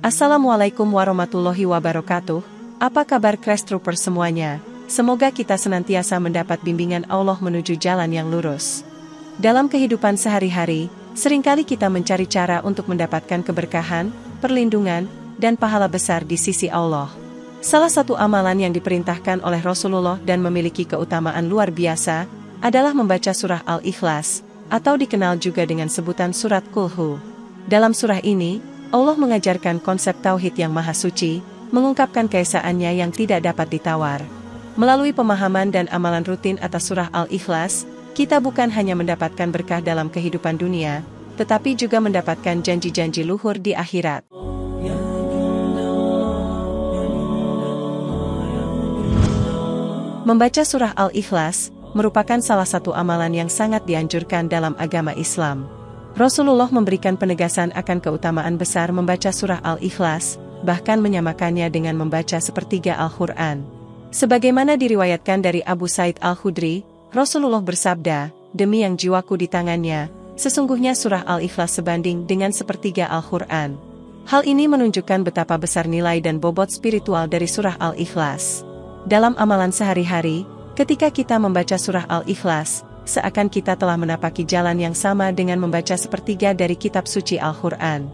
Assalamualaikum warahmatullahi wabarakatuh. Apa kabar Crash Trooper semuanya? Semoga kita senantiasa mendapat bimbingan Allah menuju jalan yang lurus. Dalam kehidupan sehari-hari, seringkali kita mencari cara untuk mendapatkan keberkahan, perlindungan, dan pahala besar di sisi Allah. Salah satu amalan yang diperintahkan oleh Rasulullah dan memiliki keutamaan luar biasa adalah membaca surah Al-Ikhlas, atau dikenal juga dengan sebutan surat Qul. Dalam surah ini, Allah mengajarkan konsep tauhid yang maha suci, mengungkapkan keesaannya yang tidak dapat ditawar. Melalui pemahaman dan amalan rutin atas surah Al-Ikhlas, kita bukan hanya mendapatkan berkah dalam kehidupan dunia, tetapi juga mendapatkan janji-janji luhur di akhirat. Membaca surah Al-Ikhlas merupakan salah satu amalan yang sangat dianjurkan dalam agama Islam. Rasulullah memberikan penegasan akan keutamaan besar membaca surah Al-Ikhlas, bahkan menyamakannya dengan membaca sepertiga Al-Quran. Sebagaimana diriwayatkan dari Abu Sa'id Al-Khudri, Rasulullah bersabda, "Demi yang jiwaku di tangannya, sesungguhnya surah Al-Ikhlas sebanding dengan sepertiga Al-Quran." Hal ini menunjukkan betapa besar nilai dan bobot spiritual dari surah Al-Ikhlas. Dalam amalan sehari-hari, ketika kita membaca surah Al-Ikhlas, seakan kita telah menapaki jalan yang sama dengan membaca sepertiga dari kitab suci Al-Quran.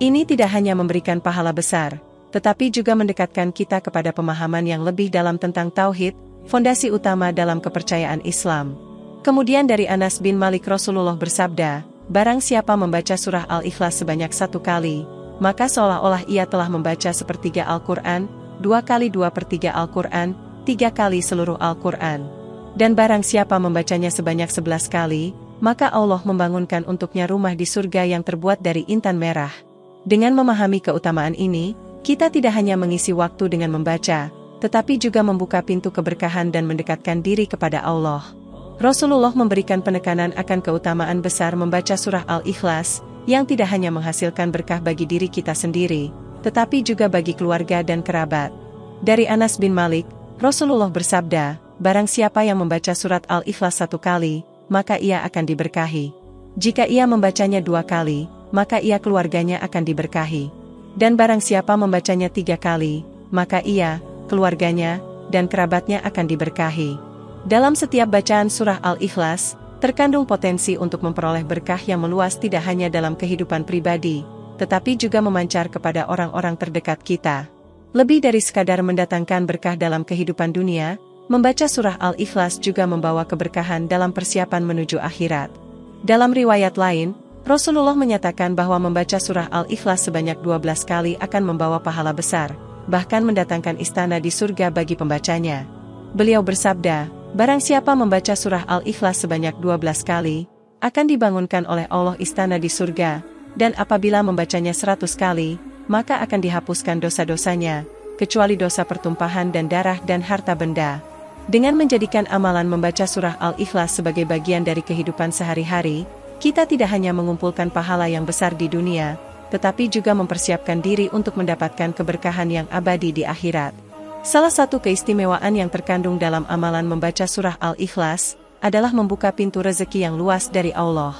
Ini tidak hanya memberikan pahala besar, tetapi juga mendekatkan kita kepada pemahaman yang lebih dalam tentang tauhid, fondasi utama dalam kepercayaan Islam. Kemudian dari Anas bin Malik, Rasulullah bersabda, "Barang siapa membaca surah Al-Ikhlas sebanyak 1 kali, maka seolah-olah ia telah membaca sepertiga Al-Quran, 2 kali 2/3 Al-Quran, 3 kali seluruh Al-Quran. Dan barang siapa membacanya sebanyak 11 kali, maka Allah membangunkan untuknya rumah di surga yang terbuat dari intan merah." Dengan memahami keutamaan ini, kita tidak hanya mengisi waktu dengan membaca, tetapi juga membuka pintu keberkahan dan mendekatkan diri kepada Allah. Rasulullah memberikan penekanan akan keutamaan besar membaca surah Al-Ikhlas, yang tidak hanya menghasilkan berkah bagi diri kita sendiri, tetapi juga bagi keluarga dan kerabat. Dari Anas bin Malik, Rasulullah bersabda, "Barang siapa yang membaca surat Al-Ikhlas 1 kali, maka ia akan diberkahi. Jika ia membacanya 2 kali, maka ia keluarganya akan diberkahi. Dan barang siapa membacanya 3 kali, maka ia, keluarganya, dan kerabatnya akan diberkahi." Dalam setiap bacaan surah Al-Ikhlas, terkandung potensi untuk memperoleh berkah yang meluas tidak hanya dalam kehidupan pribadi, tetapi juga memancar kepada orang-orang terdekat kita. Lebih dari sekadar mendatangkan berkah dalam kehidupan dunia, membaca surah Al-Ikhlas juga membawa keberkahan dalam persiapan menuju akhirat. Dalam riwayat lain, Rasulullah menyatakan bahwa membaca surah Al-Ikhlas sebanyak 12 kali akan membawa pahala besar, bahkan mendatangkan istana di surga bagi pembacanya. Beliau bersabda, "Barang siapa membaca surah Al-Ikhlas sebanyak 12 kali, akan dibangunkan oleh Allah istana di surga, dan apabila membacanya 100 kali, maka akan dihapuskan dosa-dosanya, kecuali dosa pertumpahan dan darah dan harta benda." Dengan menjadikan amalan membaca surah Al-Ikhlas sebagai bagian dari kehidupan sehari-hari, kita tidak hanya mengumpulkan pahala yang besar di dunia, tetapi juga mempersiapkan diri untuk mendapatkan keberkahan yang abadi di akhirat. Salah satu keistimewaan yang terkandung dalam amalan membaca surah Al-Ikhlas adalah membuka pintu rezeki yang luas dari Allah.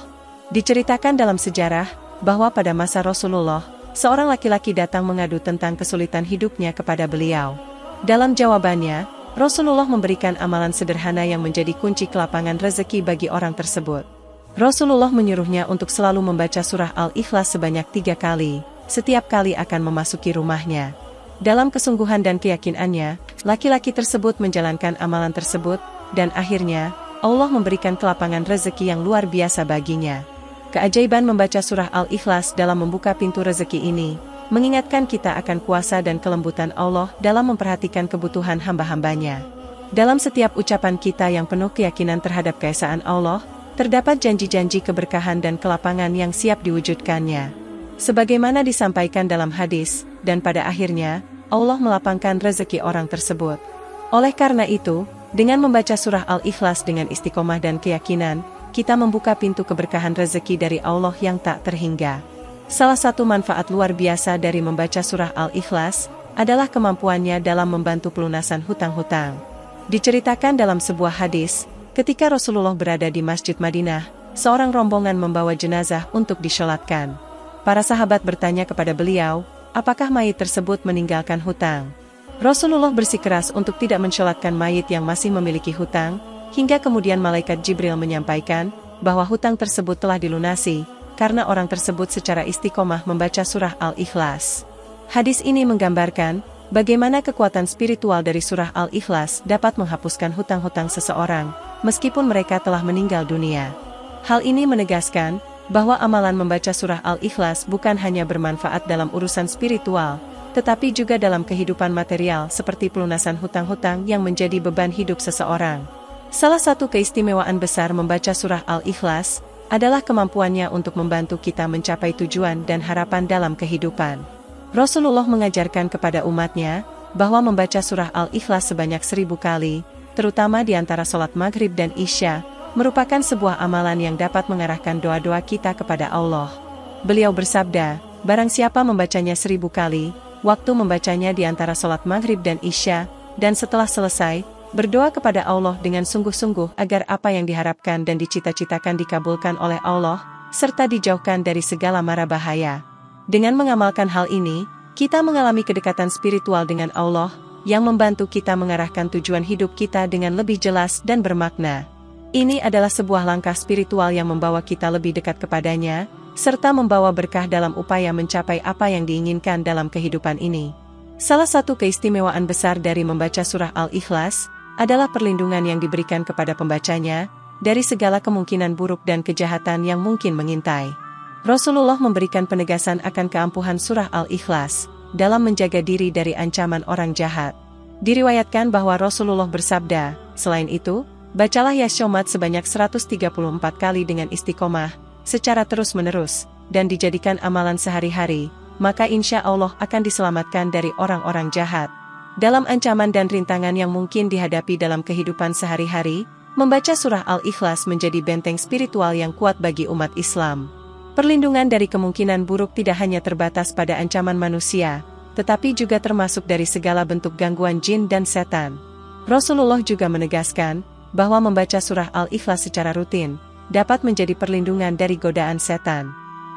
Diceritakan dalam sejarah bahwa pada masa Rasulullah, seorang laki-laki datang mengadu tentang kesulitan hidupnya kepada beliau. Dalam jawabannya, Rasulullah memberikan amalan sederhana yang menjadi kunci kelapangan rezeki bagi orang tersebut. Rasulullah menyuruhnya untuk selalu membaca surah Al-Ikhlas sebanyak 3 kali, setiap kali akan memasuki rumahnya. Dalam kesungguhan dan keyakinannya, laki-laki tersebut menjalankan amalan tersebut, dan akhirnya, Allah memberikan kelapangan rezeki yang luar biasa baginya. Keajaiban membaca surah Al-Ikhlas dalam membuka pintu rezeki ini, mengingatkan kita akan kuasa dan kelembutan Allah dalam memperhatikan kebutuhan hamba-hambanya. Dalam setiap ucapan kita yang penuh keyakinan terhadap keesaan Allah, terdapat janji-janji keberkahan dan kelapangan yang siap diwujudkannya. Sebagaimana disampaikan dalam hadis, dan pada akhirnya, Allah melapangkan rezeki orang tersebut. Oleh karena itu, dengan membaca surah Al-Ikhlas dengan istiqomah dan keyakinan, kita membuka pintu keberkahan rezeki dari Allah yang tak terhingga. Salah satu manfaat luar biasa dari membaca surah Al-Ikhlas adalah kemampuannya dalam membantu pelunasan hutang-hutang. Diceritakan dalam sebuah hadis, ketika Rasulullah berada di Masjid Madinah, seorang rombongan membawa jenazah untuk disolatkan. Para sahabat bertanya kepada beliau, apakah mayit tersebut meninggalkan hutang? Rasulullah bersikeras untuk tidak mensolatkan mayit yang masih memiliki hutang, hingga kemudian malaikat Jibril menyampaikan bahwa hutang tersebut telah dilunasi, karena orang tersebut secara istiqomah membaca surah Al-Ikhlas. Hadis ini menggambarkan bagaimana kekuatan spiritual dari surah Al-Ikhlas dapat menghapuskan hutang-hutang seseorang, meskipun mereka telah meninggal dunia. Hal ini menegaskan bahwa amalan membaca surah Al-Ikhlas bukan hanya bermanfaat dalam urusan spiritual, tetapi juga dalam kehidupan material seperti pelunasan hutang-hutang yang menjadi beban hidup seseorang. Salah satu keistimewaan besar membaca surah Al-Ikhlas adalah kemampuannya untuk membantu kita mencapai tujuan dan harapan dalam kehidupan. Rasulullah mengajarkan kepada umatnya bahwa membaca surah Al-Ikhlas sebanyak 1000 kali, terutama di antara sholat maghrib dan isya, merupakan sebuah amalan yang dapat mengarahkan doa-doa kita kepada Allah. Beliau bersabda, barang siapa membacanya 1000 kali, waktu membacanya di antara sholat maghrib dan isya, dan setelah selesai, berdoa kepada Allah dengan sungguh-sungguh agar apa yang diharapkan dan dicita-citakan dikabulkan oleh Allah, serta dijauhkan dari segala mara bahaya. Dengan mengamalkan hal ini, kita mengalami kedekatan spiritual dengan Allah, yang membantu kita mengarahkan tujuan hidup kita dengan lebih jelas dan bermakna. Ini adalah sebuah langkah spiritual yang membawa kita lebih dekat kepadanya, serta membawa berkah dalam upaya mencapai apa yang diinginkan dalam kehidupan ini. Salah satu keistimewaan besar dari membaca surah Al-Ikhlas adalah perlindungan yang diberikan kepada pembacanya dari segala kemungkinan buruk dan kejahatan yang mungkin mengintai. Rasulullah memberikan penegasan akan keampuhan surah Al-Ikhlas dalam menjaga diri dari ancaman orang jahat. Diriwayatkan bahwa Rasulullah bersabda, selain itu, bacalah Yasyomat sebanyak 134 kali dengan istiqomah, secara terus-menerus, dan dijadikan amalan sehari-hari, maka insya Allah akan diselamatkan dari orang-orang jahat. Dalam ancaman dan rintangan yang mungkin dihadapi dalam kehidupan sehari-hari, membaca surah Al-Ikhlas menjadi benteng spiritual yang kuat bagi umat Islam. Perlindungan dari kemungkinan buruk tidak hanya terbatas pada ancaman manusia, tetapi juga termasuk dari segala bentuk gangguan jin dan setan. Rasulullah juga menegaskan bahwa membaca surah Al-Ikhlas secara rutin dapat menjadi perlindungan dari godaan setan.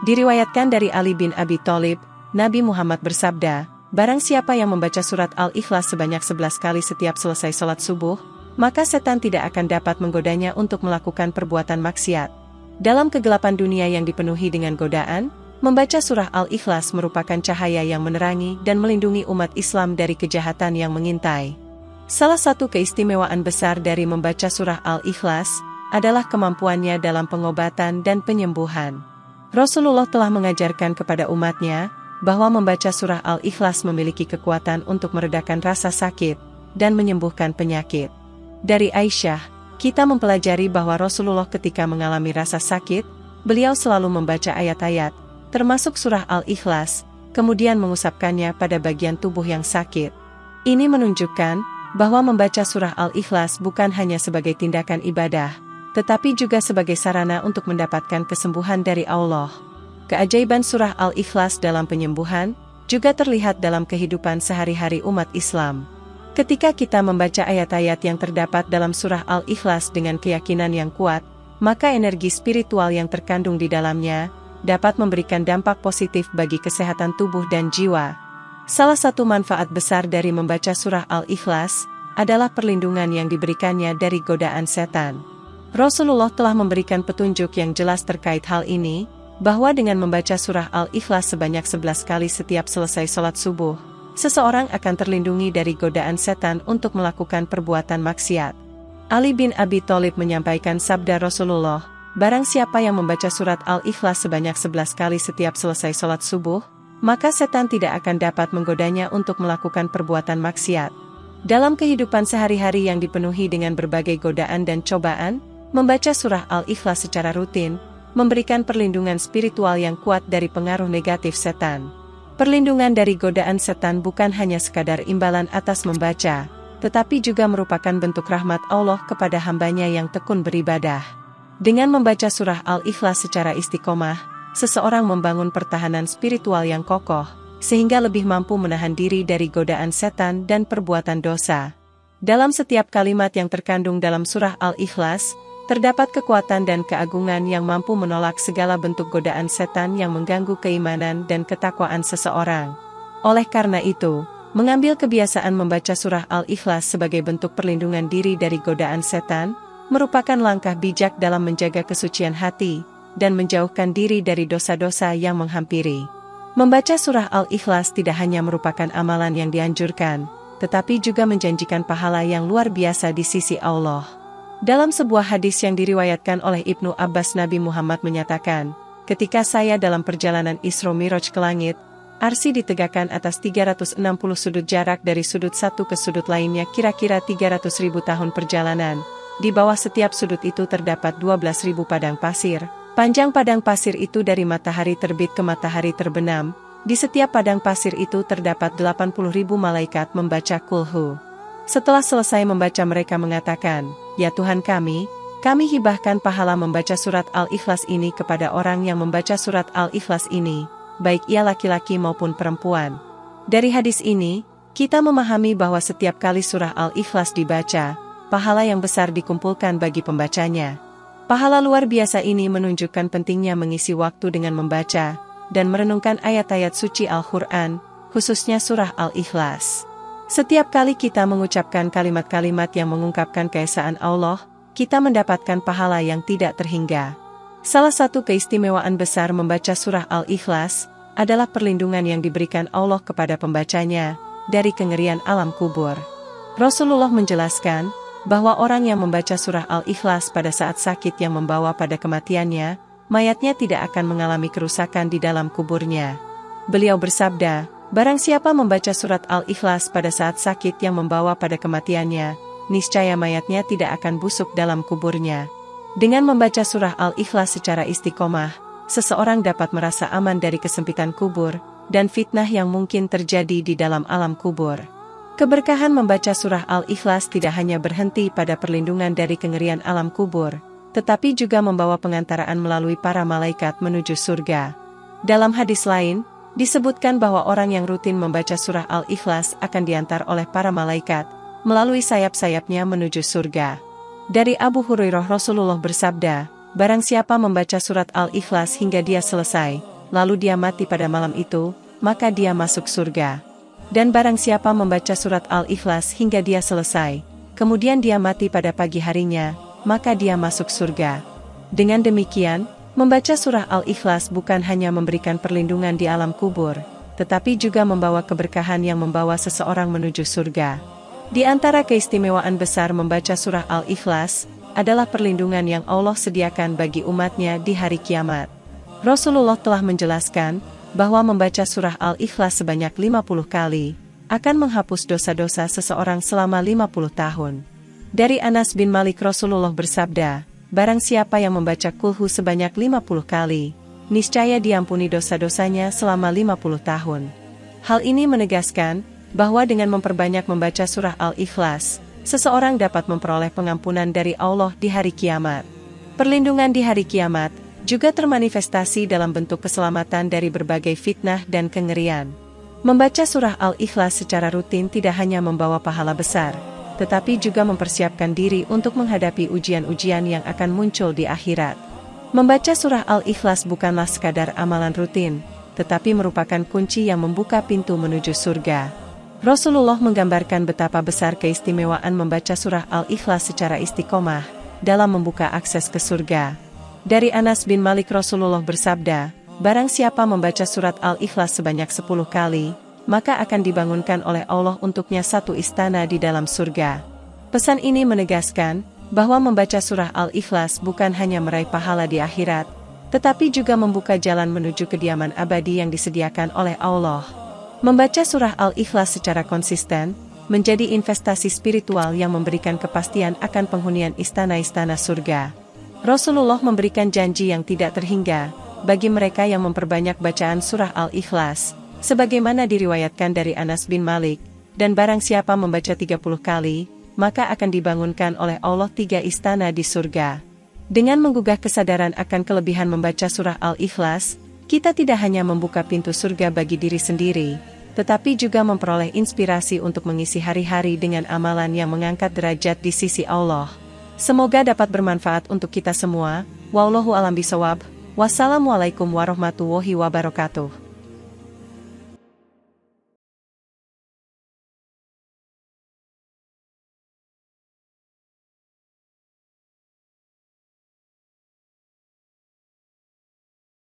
Diriwayatkan dari Ali bin Abi Thalib, Nabi Muhammad bersabda, barang siapa yang membaca surat Al-Ikhlas sebanyak 11 kali setiap selesai sholat subuh, maka setan tidak akan dapat menggodanya untuk melakukan perbuatan maksiat. Dalam kegelapan dunia yang dipenuhi dengan godaan, membaca surah Al-Ikhlas merupakan cahaya yang menerangi dan melindungi umat Islam dari kejahatan yang mengintai. Salah satu keistimewaan besar dari membaca surah Al-Ikhlas adalah kemampuannya dalam pengobatan dan penyembuhan. Rasulullah telah mengajarkan kepada umatnya bahwa membaca surah Al-Ikhlas memiliki kekuatan untuk meredakan rasa sakit dan menyembuhkan penyakit. Dari Aisyah, kita mempelajari bahwa Rasulullah ketika mengalami rasa sakit, beliau selalu membaca ayat-ayat, termasuk surah Al-Ikhlas, kemudian mengusapkannya pada bagian tubuh yang sakit. Ini menunjukkan bahwa membaca surah Al-Ikhlas bukan hanya sebagai tindakan ibadah, tetapi juga sebagai sarana untuk mendapatkan kesembuhan dari Allah. Keajaiban surah Al-Ikhlas dalam penyembuhan juga terlihat dalam kehidupan sehari-hari umat Islam. Ketika kita membaca ayat-ayat yang terdapat dalam surah Al-Ikhlas dengan keyakinan yang kuat, maka energi spiritual yang terkandung di dalamnya dapat memberikan dampak positif bagi kesehatan tubuh dan jiwa. Salah satu manfaat besar dari membaca surah Al-Ikhlas adalah perlindungan yang diberikannya dari godaan setan. Rasulullah telah memberikan petunjuk yang jelas terkait hal ini, bahwa dengan membaca surah Al-Ikhlas sebanyak 11 kali setiap selesai sholat subuh, seseorang akan terlindungi dari godaan setan untuk melakukan perbuatan maksiat. Ali bin Abi Thalib menyampaikan sabda Rasulullah, barang siapa yang membaca surat Al-Ikhlas sebanyak 11 kali setiap selesai sholat subuh, maka setan tidak akan dapat menggodanya untuk melakukan perbuatan maksiat. Dalam kehidupan sehari-hari yang dipenuhi dengan berbagai godaan dan cobaan, membaca surah Al-Ikhlas secara rutin memberikan perlindungan spiritual yang kuat dari pengaruh negatif setan. Perlindungan dari godaan setan bukan hanya sekadar imbalan atas membaca, tetapi juga merupakan bentuk rahmat Allah kepada hambanya yang tekun beribadah. Dengan membaca surah Al-Ikhlas secara istiqomah, seseorang membangun pertahanan spiritual yang kokoh, sehingga lebih mampu menahan diri dari godaan setan dan perbuatan dosa. Dalam setiap kalimat yang terkandung dalam surah Al-Ikhlas, terdapat kekuatan dan keagungan yang mampu menolak segala bentuk godaan setan yang mengganggu keimanan dan ketakwaan seseorang. Oleh karena itu, mengambil kebiasaan membaca surah Al-Ikhlas sebagai bentuk perlindungan diri dari godaan setan, merupakan langkah bijak dalam menjaga kesucian hati, dan menjauhkan diri dari dosa-dosa yang menghampiri. Membaca surah Al-Ikhlas tidak hanya merupakan amalan yang dianjurkan, tetapi juga menjanjikan pahala yang luar biasa di sisi Allah. Dalam sebuah hadis yang diriwayatkan oleh Ibnu Abbas, Nabi Muhammad menyatakan, "Ketika saya dalam perjalanan Isra Miraj ke langit, Arsy ditegakkan atas 360 sudut, jarak dari sudut satu ke sudut lainnya kira-kira 300.000 tahun perjalanan. Di bawah setiap sudut itu terdapat 12.000 padang pasir. Panjang padang pasir itu dari matahari terbit ke matahari terbenam. Di setiap padang pasir itu terdapat 80.000 malaikat membaca kulhu." Setelah selesai membaca, mereka mengatakan, "Ya Tuhan kami hibahkan pahala membaca surat Al-Ikhlas ini kepada orang yang membaca surat Al-Ikhlas ini, baik ia laki-laki maupun perempuan." Dari hadis ini, kita memahami bahwa setiap kali surah Al-Ikhlas dibaca, pahala yang besar dikumpulkan bagi pembacanya. Pahala luar biasa ini menunjukkan pentingnya mengisi waktu dengan membaca dan merenungkan ayat-ayat suci Al-Quran, khususnya surah Al-Ikhlas. Setiap kali kita mengucapkan kalimat-kalimat yang mengungkapkan keesaan Allah, kita mendapatkan pahala yang tidak terhingga. Salah satu keistimewaan besar membaca surah Al-Ikhlas adalah perlindungan yang diberikan Allah kepada pembacanya dari kengerian alam kubur. Rasulullah menjelaskan bahwa orang yang membaca surah Al-Ikhlas pada saat sakit yang membawa pada kematiannya, mayatnya tidak akan mengalami kerusakan di dalam kuburnya. Beliau bersabda, "Barang siapa membaca surat Al-Ikhlas pada saat sakit yang membawa pada kematiannya, niscaya mayatnya tidak akan busuk dalam kuburnya." Dengan membaca surah Al-Ikhlas secara istiqomah, seseorang dapat merasa aman dari kesempitan kubur dan fitnah yang mungkin terjadi di dalam alam kubur. Keberkahan membaca surah Al-Ikhlas tidak hanya berhenti pada perlindungan dari kengerian alam kubur, tetapi juga membawa pengantaraan melalui para malaikat menuju surga. Dalam hadis lain, disebutkan bahwa orang yang rutin membaca surah Al-Ikhlas akan diantar oleh para malaikat melalui sayap-sayapnya menuju surga. Dari Abu Hurairah, Rasulullah bersabda, "Barang siapa membaca surat Al-Ikhlas hingga dia selesai, lalu dia mati pada malam itu, maka dia masuk surga. Dan barang siapa membaca surat Al-Ikhlas hingga dia selesai, kemudian dia mati pada pagi harinya, maka dia masuk surga." Dengan demikian, membaca surah Al-Ikhlas bukan hanya memberikan perlindungan di alam kubur, tetapi juga membawa keberkahan yang membawa seseorang menuju surga. Di antara keistimewaan besar membaca surah Al-Ikhlas adalah perlindungan yang Allah sediakan bagi umatnya di hari kiamat. Rasulullah telah menjelaskan bahwa membaca surah Al-Ikhlas sebanyak 50 kali akan menghapus dosa-dosa seseorang selama 50 tahun. Dari Anas bin Malik, Rasulullah bersabda, "Barang siapa yang membaca kulhu sebanyak 50 kali, niscaya diampuni dosa-dosanya selama 50 tahun. Hal ini menegaskan bahwa dengan memperbanyak membaca surah Al-Ikhlas, seseorang dapat memperoleh pengampunan dari Allah di hari kiamat. Perlindungan di hari kiamat juga termanifestasi dalam bentuk keselamatan dari berbagai fitnah dan kengerian. Membaca surah Al-Ikhlas secara rutin tidak hanya membawa pahala besar, tetapi juga mempersiapkan diri untuk menghadapi ujian-ujian yang akan muncul di akhirat. Membaca surah Al-Ikhlas bukanlah sekadar amalan rutin, tetapi merupakan kunci yang membuka pintu menuju surga. Rasulullah menggambarkan betapa besar keistimewaan membaca surah Al-Ikhlas secara istiqomah dalam membuka akses ke surga. Dari Anas bin Malik, Rasulullah bersabda, "Barang siapa membaca surat Al-Ikhlas sebanyak 10 kali, maka akan dibangunkan oleh Allah untuknya satu istana di dalam surga." Pesan ini menegaskan bahwa membaca surah Al-Ikhlas bukan hanya meraih pahala di akhirat, tetapi juga membuka jalan menuju kediaman abadi yang disediakan oleh Allah. Membaca surah Al-Ikhlas secara konsisten menjadi investasi spiritual yang memberikan kepastian akan penghunian istana-istana surga. Rasulullah memberikan janji yang tidak terhingga bagi mereka yang memperbanyak bacaan surah Al-Ikhlas, sebagaimana diriwayatkan dari Anas bin Malik, dan barang siapa membaca 30 kali, maka akan dibangunkan oleh Allah 3 istana di surga. Dengan menggugah kesadaran akan kelebihan membaca surah Al-Ikhlas, kita tidak hanya membuka pintu surga bagi diri sendiri, tetapi juga memperoleh inspirasi untuk mengisi hari-hari dengan amalan yang mengangkat derajat di sisi Allah. Semoga dapat bermanfaat untuk kita semua. Wallahu a'lam bishawab. Wassalamualaikum warahmatullahi wabarakatuh.